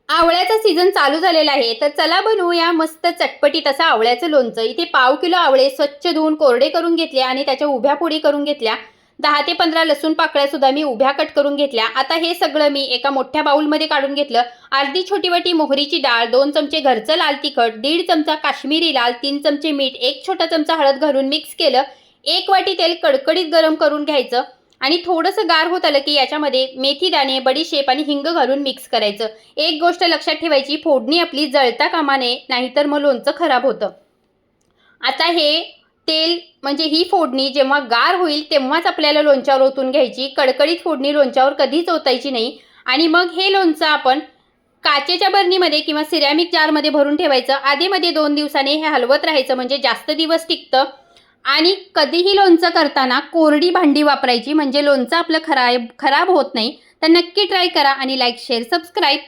आवळ्याचा season चालू झालेला आहे, तर चला बनवूया मस्त चटपटीत असं आवळ्याचं लोणचं. इथे पाव किलो आवळे स्वच्छ धुवून कोरडे करून घेतले आणि त्याच्या उभ्या फोडी करून घेतल्या. 10 ते 15 लसूण पाकळ्या सुद्धा मी उभ्या कट करून घेतल्या. आता हे सगळं मी एका मोठ्या बाउलमध्ये काढून घेतलं. अर्धी छोटी वाटी मोहरीची डाळ, 2 चमचे घरचं लाल तिखट, 1.5 चमचा काश्मीरी लाल, 3 चमचे मीठ, 1 छोटा चमचा हळद घालून मिक्स केलं. 1 वाटी तेल कडकडीत गरम करून घ्यायचं आणि थोडंसं गार होत आलं की याच्यामध्ये मेथी दाणे, बडीशेप आणि हिंग घालून मिक्स करायचं. एक गोष्ट लक्षात ठेवायची, फोडणी आपली जळता कामा नये, नाहीतर मग लोणचं खराब होतं. आता हे तेल म्हणजे ही फोडणी जेव्हा गार होईल तेव्हाच आपल्याला लोणच्यावर ओतून घ्यायची. कडकडीत फोडणी लोणच्यावर कधीच ओतायची नाही. आणि मग हे लोणचं आपण काचेच्या बरणीमध्ये किंवा सिरॅमिक जारमध्ये भरून ठेवायचं. आधीमध्ये 2 दिवसांनी हे हलवत राहायचं म्हणजे जास्त दिवस टिकतं. आणि कधीही लोणचं करताना कोरडी भांडी वापरायची म्हणजे लोणचं आपलं खराब होत नाही. तर नक्की ट्राय करा आणि लाईक, शेअर, सबस्क्राईब